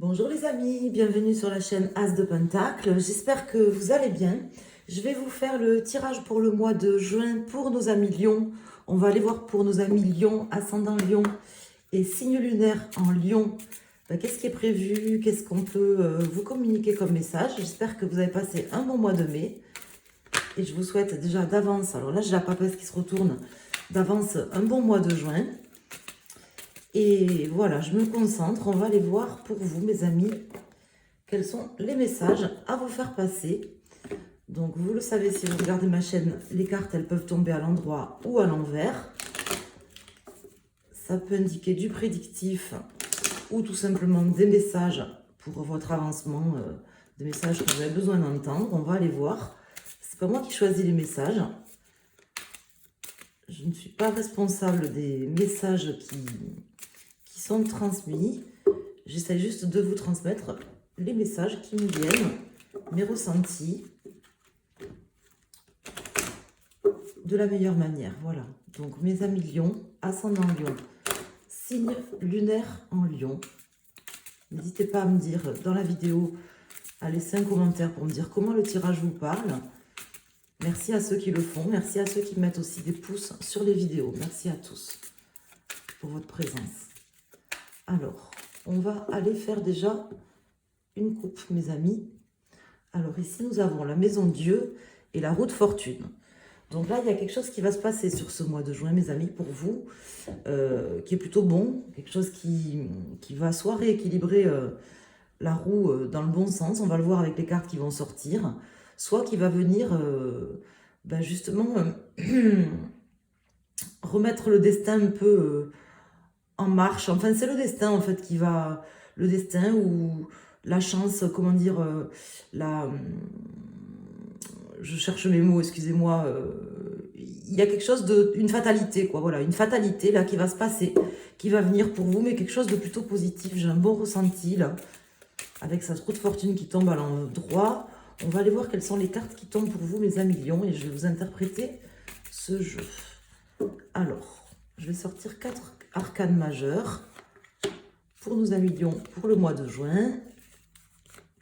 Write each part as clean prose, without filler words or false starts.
Bonjour les amis, bienvenue sur la chaîne As de Pentacle. J'espère que vous allez bien. Je vais vous faire le tirage pour le mois de juin pour nos amis Lion. On va aller voir pour nos amis Lion, ascendant Lion et signe lunaire en Lion. Qu'est-ce qui est prévu? Qu'est-ce qu'on peut vous communiquer comme message? J'espère que vous avez passé un bon mois de mai. Et je vous souhaite déjà d'avance, alors là j'ai la papesse qui se retourne, d'avance un bon mois de juin. Et voilà, je me concentre, on va aller voir pour vous, mes amis, quels sont les messages à vous faire passer. Donc, vous le savez, si vous regardez ma chaîne, les cartes, elles peuvent tomber à l'endroit ou à l'envers. Ça peut indiquer du prédictif ou tout simplement des messages pour votre avancement, des messages que vous avez besoin d'entendre. On va aller voir. C'est pas moi qui choisis les messages. Je ne suis pas responsable des messages qui sont transmis. J'essaie juste de vous transmettre les messages qui me viennent, mes ressentis, de la meilleure manière. Voilà. Donc, mes amis Lion, ascendant Lion, signe lunaire en Lion. N'hésitez pas à me dire dans la vidéo, à laisser un commentaire pour me dire comment le tirage vous parle. Merci à ceux qui le font. Merci à ceux qui mettent aussi des pouces sur les vidéos. Merci à tous pour votre présence. Alors, on va aller faire déjà une coupe, mes amis. Alors ici, nous avons la maison Dieu et la roue de fortune. Donc là, il y a quelque chose qui va se passer sur ce mois de juin, mes amis, pour vous, qui est plutôt bon. Quelque chose qui va soit rééquilibrer la roue dans le bon sens, on va le voir avec les cartes qui vont sortir, soit qui va venir justement remettre le destin un peu en marche. Enfin, c'est le destin en fait qui va... Le destin ou la chance, comment dire, je cherche mes mots, excusez-moi. Il y a quelque chose une fatalité, quoi. Voilà, une fatalité là qui va se passer, qui va venir pour vous, mais quelque chose de plutôt positif. J'ai un bon ressenti là, avec cette roue de fortune qui tombe à l'endroit. On va aller voir quelles sont les cartes qui tombent pour vous, mes amis Lions, et je vais vous interpréter ce jeu. Alors, je vais sortir 4 arcanes majeures pour nos amis Lions pour le mois de juin.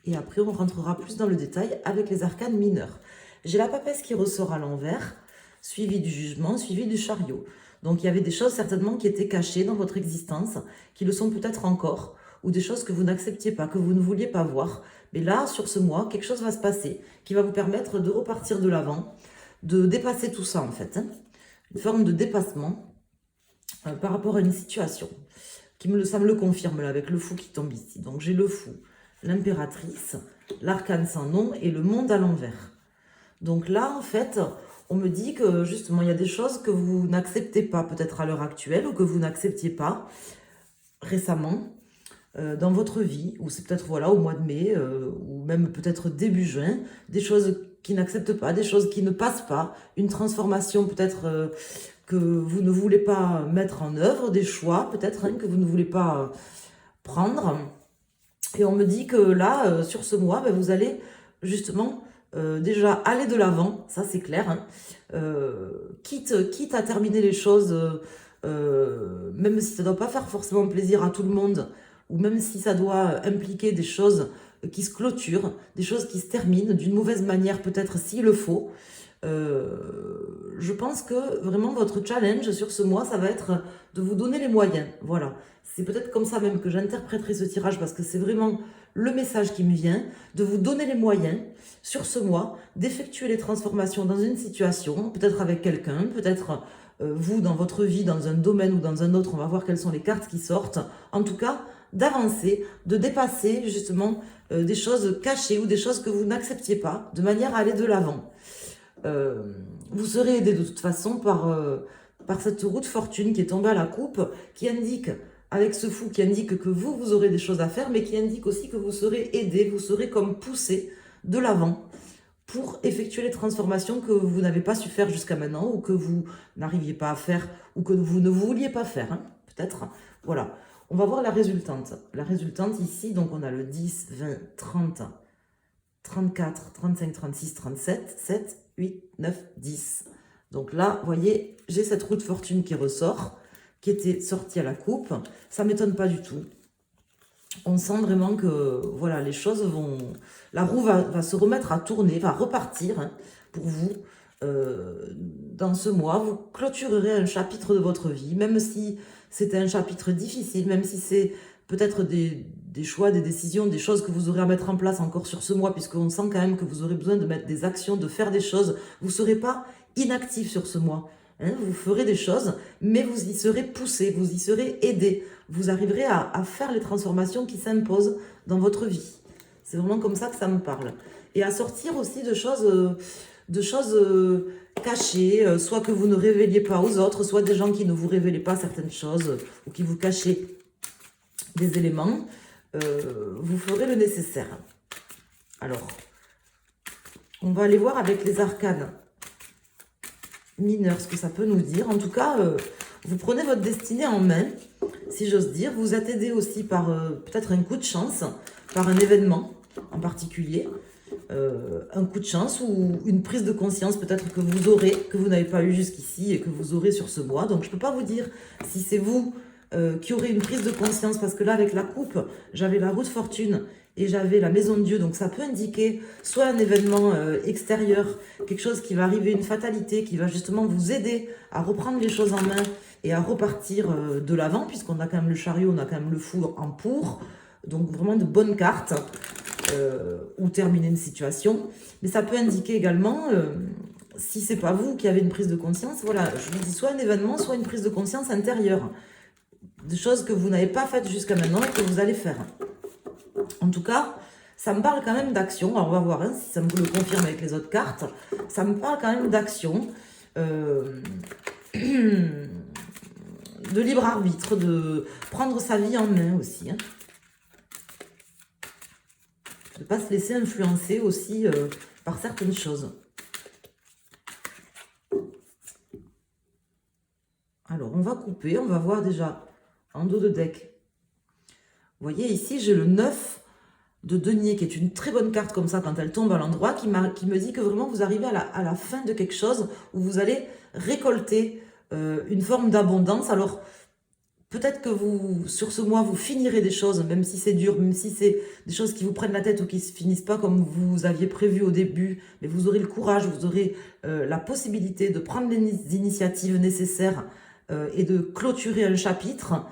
Et après, on rentrera plus dans le détail avec les arcanes mineurs. J'ai la papesse qui ressort à l'envers, suivi du jugement, suivi du chariot. Donc, il y avait des choses certainement qui étaient cachées dans votre existence, qui le sont peut-être encore, ou des choses que vous n'acceptiez pas, que vous ne vouliez pas voir. Mais là, sur ce mois, quelque chose va se passer qui va vous permettre de repartir de l'avant, de dépasser tout ça, en fait. Une forme de dépassement par rapport à une situation. Ça me le confirme, là, avec le fou qui tombe ici. Donc, j'ai le fou, l'impératrice, l'arcane sans nom et le monde à l'envers. Donc là, en fait, on me dit que justement, il y a des choses que vous n'acceptez pas peut-être à l'heure actuelle ou que vous n'acceptiez pas récemment dans votre vie, ou c'est peut-être voilà, au mois de mai ou même peut-être début juin, des choses qui n'acceptent pas, des choses qui ne passent pas, une transformation peut-être que vous ne voulez pas mettre en œuvre, des choix peut-être que vous ne voulez pas prendre. Et on me dit que là, sur ce mois, vous allez justement déjà aller de l'avant, ça c'est clair, hein. Quitte à terminer les choses, même si ça ne doit pas faire forcément plaisir à tout le monde, ou même si ça doit impliquer des choses qui se clôturent, des choses qui se terminent d'une mauvaise manière peut-être s'il le faut. Je pense que vraiment votre challenge sur ce mois, ça va être de vous donner les moyens. Voilà, c'est peut-être comme ça même que j'interpréterai ce tirage parce que c'est vraiment le message qui me vient, de vous donner les moyens sur ce mois, d'effectuer les transformations dans une situation, peut-être avec quelqu'un, peut-être vous dans votre vie, dans un domaine ou dans un autre, on va voir quelles sont les cartes qui sortent. En tout cas, d'avancer, de dépasser justement des choses cachées ou des choses que vous n'acceptiez pas, de manière à aller de l'avant. Vous serez aidé de toute façon par cette roue de fortune qui est tombée à la coupe, qui indique, avec ce fou, qui indique que vous aurez des choses à faire, mais qui indique aussi que vous serez aidé, vous serez comme poussé de l'avant pour effectuer les transformations que vous n'avez pas su faire jusqu'à maintenant, ou que vous n'arriviez pas à faire, ou que vous ne vouliez pas faire, hein, peut-être. Voilà. On va voir la résultante. La résultante ici, donc on a le 10, 20, 30, 34, 35, 36, 37, 7, 8, 9, 10. Donc là, vous voyez, j'ai cette roue de fortune qui ressort, qui était sortie à la coupe. Ça ne m'étonne pas du tout. On sent vraiment que voilà, les choses vont... La roue va se remettre à tourner, va repartir hein, pour vous. Dans ce mois, vous clôturerez un chapitre de votre vie, même si c'était un chapitre difficile, même si c'est peut-être des choix, des décisions, des choses que vous aurez à mettre en place encore sur ce mois, puisqu'on sent quand même que vous aurez besoin de mettre des actions, de faire des choses. Vous ne serez pas inactif sur ce mois. Hein, vous ferez des choses, mais vous y serez poussé, vous y serez aidé. Vous arriverez à faire les transformations qui s'imposent dans votre vie. C'est vraiment comme ça que ça me parle. Et à sortir aussi de choses cachées, soit que vous ne révéliez pas aux autres, soit des gens qui ne vous révélaient pas certaines choses, ou qui vous cachaient des éléments. Vous ferez le nécessaire. Alors, on va aller voir avec les arcanes mineurs ce que ça peut nous dire. En tout cas, vous prenez votre destinée en main, si j'ose dire. Vous êtes aidé aussi par peut-être un coup de chance, par un événement en particulier. Un coup de chance ou une prise de conscience peut-être que vous aurez, que vous n'avez pas eu jusqu'ici et que vous aurez sur ce mois. Donc je ne peux pas vous dire si c'est vous qui aurez une prise de conscience, parce que là avec la coupe, j'avais la roue de fortune et j'avais la maison de Dieu, donc ça peut indiquer soit un événement extérieur, quelque chose qui va arriver, une fatalité, qui va justement vous aider à reprendre les choses en main et à repartir de l'avant, puisqu'on a quand même le chariot, on a quand même le fou en pour, donc vraiment de bonnes cartes. Ou terminer une situation, mais ça peut indiquer également, si c'est pas vous qui avez une prise de conscience, voilà, je vous dis soit un événement, soit une prise de conscience intérieure, des choses que vous n'avez pas faites jusqu'à maintenant et que vous allez faire. En tout cas, ça me parle quand même d'action. Alors on va voir hein, si ça me le confirme avec les autres cartes. Ça me parle quand même d'action, de libre arbitre, de prendre sa vie en main aussi. Hein. De ne pas se laisser influencer aussi par certaines choses. Alors, on va couper, on va voir déjà en dos de deck. Vous voyez, ici, j'ai le 9 de denier, qui est une très bonne carte comme ça, quand elle tombe à l'endroit, qui me dit que vraiment, vous arrivez à la fin de quelque chose où vous allez récolter une forme d'abondance. Alors, peut-être que vous, sur ce mois, vous finirez des choses, même si c'est dur, même si c'est des choses qui vous prennent la tête ou qui ne se finissent pas comme vous aviez prévu au début, mais vous aurez le courage, vous aurez la possibilité de prendre les initiatives nécessaires et de clôturer un chapitre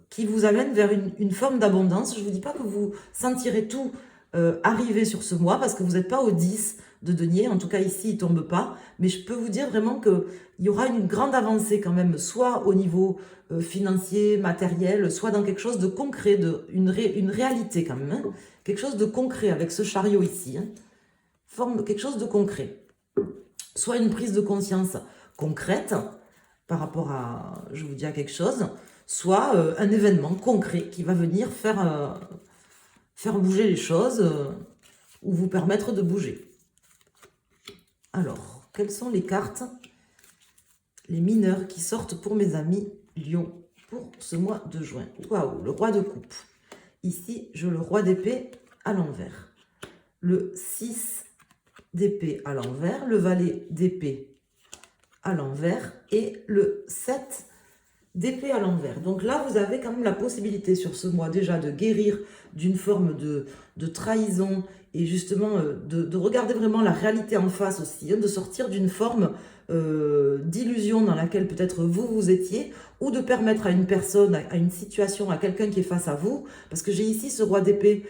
qui vous amène vers une forme d'abondance. Je ne vous dis pas que vous sentirez tout arriver sur ce mois, parce que vous n'êtes pas au 10 de denier, en tout cas ici il ne tombe pas, mais je peux vous dire vraiment qu'il y aura une grande avancée quand même, soit au niveau financier, matériel, soit dans quelque chose de concret, une réalité quand même, hein, quelque chose de concret avec ce chariot ici, hein, forme quelque chose de concret, soit une prise de conscience concrète par rapport à, je vous dis, à quelque chose, soit un événement concret qui va venir faire bouger les choses ou vous permettre de bouger. Alors, quelles sont les cartes, les mineurs qui sortent pour mes amis Lion pour ce mois de juin? Waouh, le roi de coupe. Ici, je le roi d'épée à l'envers. Le 6 d'épée à l'envers, le valet d'épée à l'envers et le 7 d'épée à l'envers. Donc là, vous avez quand même la possibilité sur ce mois déjà de guérir d'une forme de trahison et justement de regarder vraiment la réalité en face aussi, hein, de sortir d'une forme d'illusion dans laquelle peut-être vous étiez, ou de permettre à une personne, à une situation, à quelqu'un qui est face à vous, parce que j'ai ici ce roi d'épée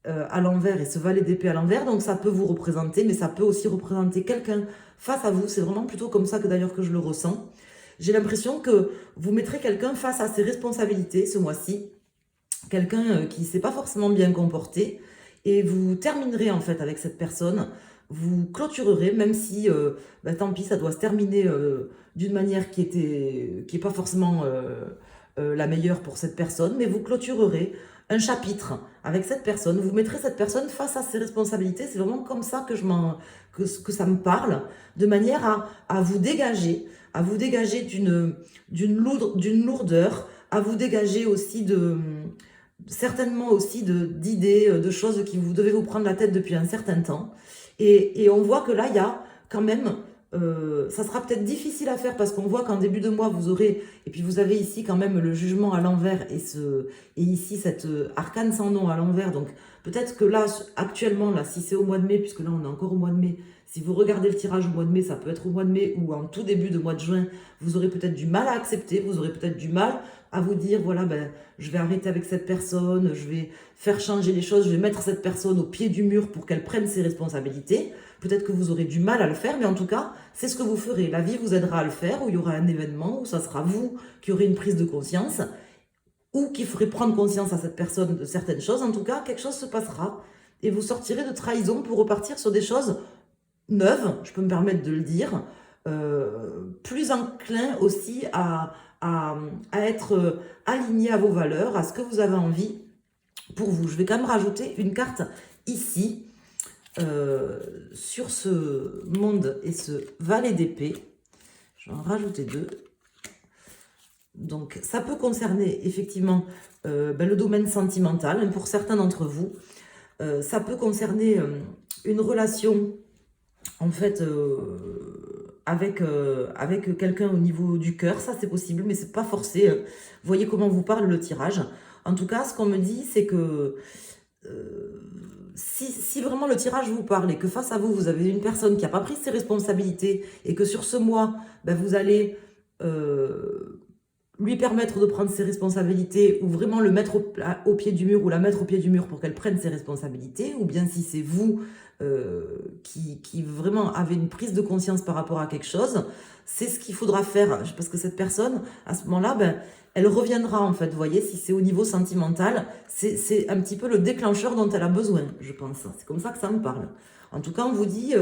à l'envers et ce valet d'épée à l'envers, donc ça peut vous représenter, mais ça peut aussi représenter quelqu'un face à vous. C'est vraiment plutôt comme ça que d'ailleurs que je le ressens. J'ai l'impression que vous mettrez quelqu'un face à ses responsabilités ce mois-ci, quelqu'un qui ne s'est pas forcément bien comporté, et vous terminerez en fait avec cette personne, vous clôturerez, même si, tant pis, ça doit se terminer d'une manière qui est pas forcément la meilleure pour cette personne, mais vous clôturerez un chapitre avec cette personne, vous mettrez cette personne face à ses responsabilités. C'est vraiment comme ça que ça me parle, de manière à vous dégager d'une lourdeur, à vous dégager aussi certainement aussi d'idées, de choses qui vous devez vous prendre la tête depuis un certain temps. Et on voit que là, il y a quand même ça sera peut-être difficile à faire parce qu'on voit qu'en début de mois, vous aurez... Et puis vous avez ici quand même le jugement à l'envers et ici cette arcane sans nom à l'envers. Donc peut-être que là, actuellement, là, si c'est au mois de mai, puisque là on est encore au mois de mai, si vous regardez le tirage au mois de mai, ça peut être au mois de mai ou en tout début de mois de juin, vous aurez peut-être du mal à accepter, vous aurez peut-être du mal à vous dire, voilà, ben, je vais arrêter avec cette personne, je vais faire changer les choses, je vais mettre cette personne au pied du mur pour qu'elle prenne ses responsabilités. Peut-être que vous aurez du mal à le faire, mais en tout cas, c'est ce que vous ferez. La vie vous aidera à le faire, où il y aura un événement, où ça sera vous qui aurez une prise de conscience, ou qui ferez prendre conscience à cette personne de certaines choses. En tout cas, quelque chose se passera, et vous sortirez de trahison pour repartir sur des choses neuves, je peux me permettre de le dire, plus enclin aussi à être aligné à vos valeurs, à ce que vous avez envie pour vous. Je vais quand même rajouter une carte ici, sur ce monde et ce valet d'épée. Je vais en rajouter deux. Donc, ça peut concerner effectivement le domaine sentimental pour certains d'entre vous. Ça peut concerner une relation, en fait, avec quelqu'un au niveau du cœur. Ça, c'est possible, mais c'est pas forcé. Voyez comment vous parle le tirage. En tout cas, ce qu'on me dit, c'est que si vraiment le tirage vous parle et que face à vous, vous avez une personne qui n'a pas pris ses responsabilités et que sur ce mois, ben, vous allez lui permettre de prendre ses responsabilités ou vraiment le mettre au pied du mur ou la mettre au pied du mur pour qu'elle prenne ses responsabilités, ou bien si c'est vous qui vraiment avez une prise de conscience par rapport à quelque chose, c'est ce qu'il faudra faire, parce que cette personne, à ce moment-là, ben, elle reviendra en fait, vous voyez, si c'est au niveau sentimental, c'est un petit peu le déclencheur dont elle a besoin, je pense. C'est comme ça que ça me parle. En tout cas, on vous dit,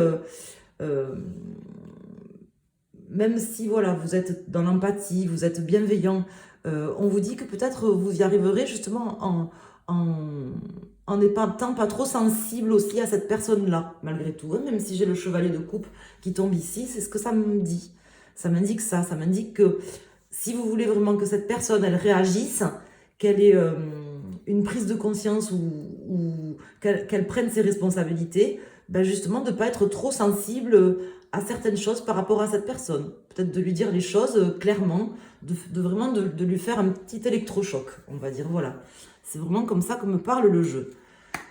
même si voilà, vous êtes dans l'empathie, vous êtes bienveillant, on vous dit que peut-être vous y arriverez justement en n'étant pas trop sensible aussi à cette personne-là, malgré tout. Hein, même si j'ai le chevalier de coupe qui tombe ici, c'est ce que ça me dit. Ça m'indique ça, ça m'indique que si vous voulez vraiment que cette personne, elle réagisse, qu'elle ait une prise de conscience ou qu'elle prenne ses responsabilités, ben justement de ne pas être trop sensible à certaines choses par rapport à cette personne. Peut-être de lui dire les choses clairement, vraiment de lui faire un petit électrochoc, on va dire, voilà. C'est vraiment comme ça que me parle le jeu.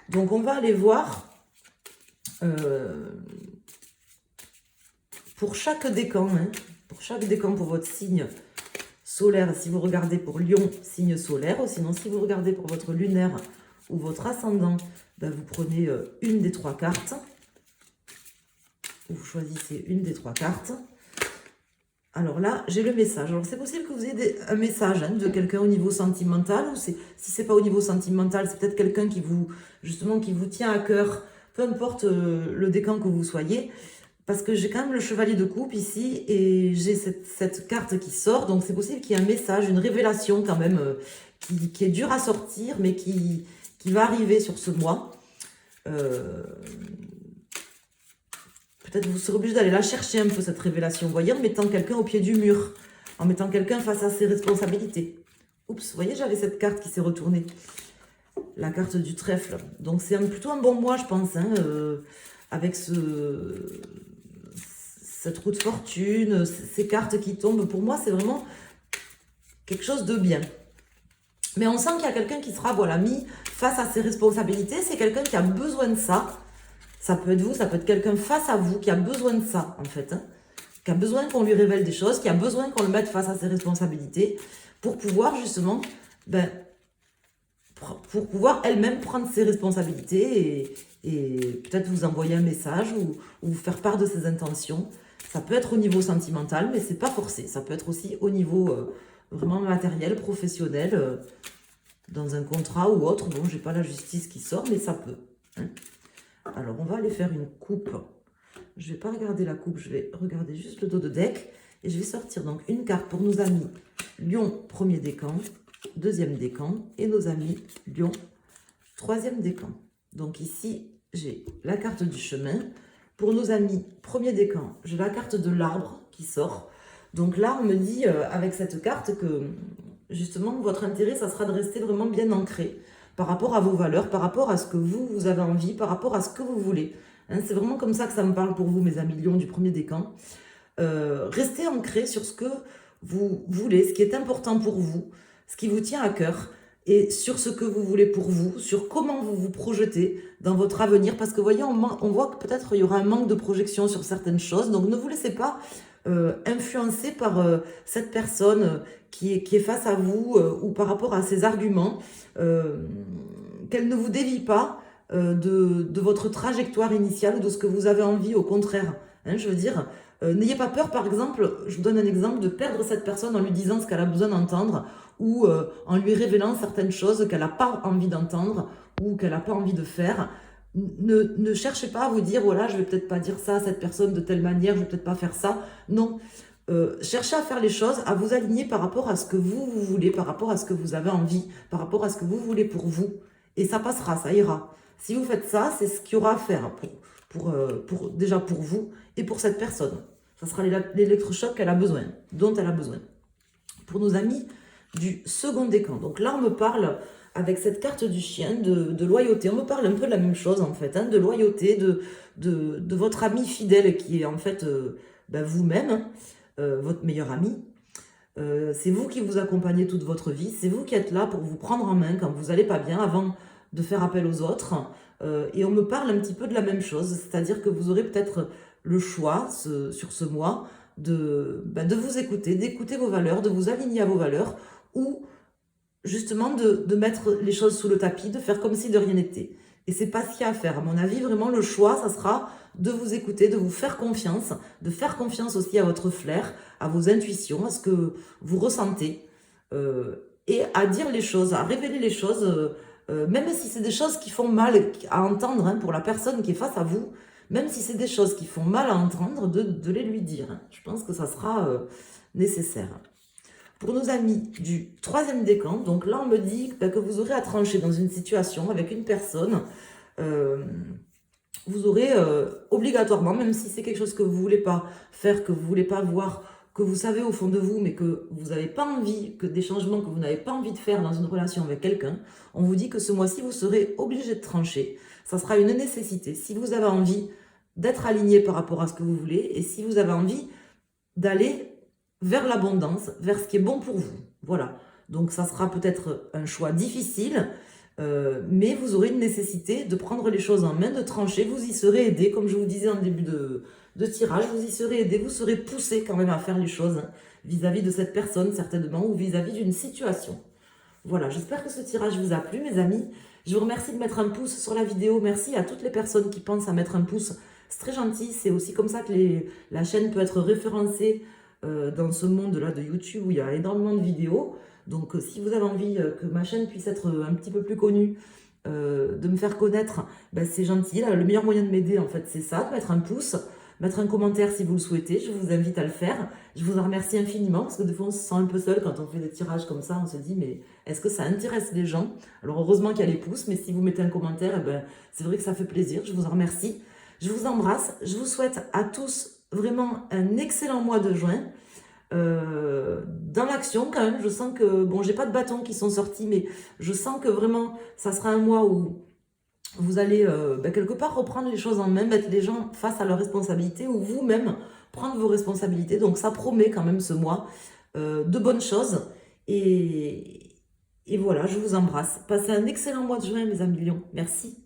Donc on va aller voir pour chaque décan, hein, pour chaque décan pour votre signe solaire, si vous regardez pour Lion, signe solaire, ou sinon si vous regardez pour votre lunaire ou votre ascendant, ben vous prenez une des trois cartes. Vous choisissez une des trois cartes. Alors là, j'ai le message. Alors c'est possible que vous ayez un message hein, de quelqu'un au niveau sentimental, ou si c'est pas au niveau sentimental, c'est peut-être quelqu'un qui vous, justement, qui vous tient à cœur, peu importe le décan que vous soyez, parce que j'ai quand même le chevalier de coupe ici, et j'ai cette carte qui sort, donc c'est possible qu'il y ait un message, une révélation quand même, qui est dure à sortir, mais qui va arriver sur ce mois. Peut-être que vous serez obligé d'aller la chercher un peu, cette révélation, vous voyez, en mettant quelqu'un au pied du mur, en mettant quelqu'un face à ses responsabilités. Oups, vous voyez, j'avais cette carte qui s'est retournée, la carte du trèfle. Donc c'est plutôt un bon mois, je pense, hein, avec cette roue de fortune, ces cartes qui tombent. Pour moi, c'est vraiment quelque chose de bien. Mais on sent qu'il y a quelqu'un qui sera voilà, mis face à ses responsabilités. C'est quelqu'un qui a besoin de ça. Ça peut être vous, ça peut être quelqu'un face à vous qui a besoin de ça, en fait. Hein, qui a besoin qu'on lui révèle des choses, qui a besoin qu'on le mette face à ses responsabilités pour pouvoir, justement, ben, pour pouvoir elle-même prendre ses responsabilités et peut-être vous envoyer un message ou vous faire part de ses intentions. Ça peut être au niveau sentimental, mais c'est pas forcé. Ça peut être aussi au niveau vraiment matériel, professionnel, dans un contrat ou autre. Bon, j'ai pas la justice qui sort, mais ça peut. Hein. Alors, on va aller faire une coupe. Je ne vais pas regarder la coupe, je vais regarder juste le dos de deck. Et je vais sortir donc une carte pour nos amis Lion, premier décan, deuxième décan. Et nos amis Lion, troisième décan. Donc ici, j'ai la carte du chemin. Pour nos amis premier décan, j'ai la carte de l'arbre qui sort. Donc là, on me dit avec cette carte que justement, votre intérêt, ça sera de rester vraiment bien ancré par rapport à vos valeurs, par rapport à ce que vous avez envie, par rapport à ce que vous voulez. Hein, c'est vraiment comme ça que ça me parle pour vous, mes amis Lion du premier décan. Restez ancré sur ce que vous voulez, ce qui est important pour vous, ce qui vous tient à cœur, et sur ce que vous voulez pour vous, sur comment vous vous projetez dans votre avenir, parce que vous voyez, on voit que peut-être il y aura un manque de projection sur certaines choses, donc ne vous laissez pas influencer par cette personne qui est face à vous ou par rapport à ses arguments, qu'elle ne vous dévie pas de votre trajectoire initiale ou de ce que vous avez envie, au contraire. Hein, je veux dire, n'ayez pas peur, par exemple, je vous donne un exemple, de perdre cette personne en lui disant ce qu'elle a besoin d'entendre ou en lui révélant certaines choses qu'elle n'a pas envie d'entendre ou qu'elle n'a pas envie de faire. Ne cherchez pas à vous dire, voilà, je vais peut-être pas dire ça à cette personne de telle manière, je vais peut-être pas faire ça. Non, cherchez à faire les choses, à vous aligner par rapport à ce que vous voulez, par rapport à ce que vous avez envie, par rapport à ce que vous voulez pour vous. Et ça passera, ça ira. Si vous faites ça, c'est ce qu'il y aura à faire déjà pour vous et pour cette personne. Ça sera l'électrochoc qu'elle a besoin, dont elle a besoin. Pour nos amis du second décan. Donc là, on me parle, avec cette carte du chien, de loyauté. On me parle un peu de la même chose, en fait, hein, de loyauté, de votre ami fidèle qui est en fait vous-même, votre meilleur ami. C'est vous qui vous accompagnez toute votre vie. C'est vous qui êtes là pour vous prendre en main quand vous n'allez pas bien, avant de faire appel aux autres. Et on me parle un petit peu de la même chose. C'est-à-dire que vous aurez peut-être le choix, sur ce mois, de vous écouter, d'écouter vos valeurs, de vous aligner à vos valeurs, ou justement de mettre les choses sous le tapis, de faire comme si de rien n'était. Et c'est pas ce qu'il y a à faire. À mon avis, vraiment, le choix, ça sera de vous écouter, de vous faire confiance, de faire confiance aussi à votre flair, à vos intuitions, à ce que vous ressentez, et à dire les choses, à révéler les choses, même si c'est des choses qui font mal à entendre, hein, pour la personne qui est face à vous, même si c'est des choses qui font mal à entendre, de les lui dire. Hein. Je pense que ça sera nécessaire. Pour nos amis du troisième décan, donc là on me dit que vous aurez à trancher dans une situation avec une personne. Vous aurez obligatoirement, même si c'est quelque chose que vous ne voulez pas faire, que vous ne voulez pas voir, que vous savez au fond de vous, mais que vous n'avez pas envie, que des changements que vous n'avez pas envie de faire dans une relation avec quelqu'un, on vous dit que ce mois-ci, vous serez obligé de trancher. Ça sera une nécessité. Si vous avez envie d'être aligné par rapport à ce que vous voulez, et si vous avez envie d'aller vers l'abondance, vers ce qui est bon pour vous. Voilà. Donc ça sera peut-être un choix difficile, mais vous aurez une nécessité de prendre les choses en main, de trancher. Vous y serez aidé, comme je vous disais en début de tirage, vous y serez aidé, vous serez poussé quand même à faire les choses, hein, vis-à-vis de cette personne certainement, ou vis-à-vis d'une situation. Voilà, j'espère que ce tirage vous a plu, mes amis. Je vous remercie de mettre un pouce sur la vidéo. Merci à toutes les personnes qui pensent à mettre un pouce. C'est très gentil. C'est aussi comme ça que la chaîne peut être référencée dans ce monde-là de YouTube où il y a énormément de vidéos. Donc, si vous avez envie que ma chaîne puisse être un petit peu plus connue, de me faire connaître, ben, c'est gentil. Là, le meilleur moyen de m'aider, en fait, c'est ça, de mettre un pouce. Mettre un commentaire si vous le souhaitez, je vous invite à le faire. Je vous en remercie infiniment parce que des fois on se sent un peu seul quand on fait des tirages comme ça, on se dit mais est-ce que ça intéresse les gens? Alors heureusement qu'il y a les pouces, mais si vous mettez un commentaire, eh ben, c'est vrai que ça fait plaisir, je vous en remercie. Je vous embrasse, je vous souhaite à tous vraiment un excellent mois de juin. Dans l'action quand même, je sens que, bon j'ai pas de bâtons qui sont sortis, mais je sens que vraiment ça sera un mois où vous allez quelque part reprendre les choses en main, mettre les gens face à leurs responsabilités ou vous-même prendre vos responsabilités. Donc ça promet quand même ce mois de bonnes choses. Et voilà, je vous embrasse. Passez un excellent mois de juin, mes amis lions. Merci.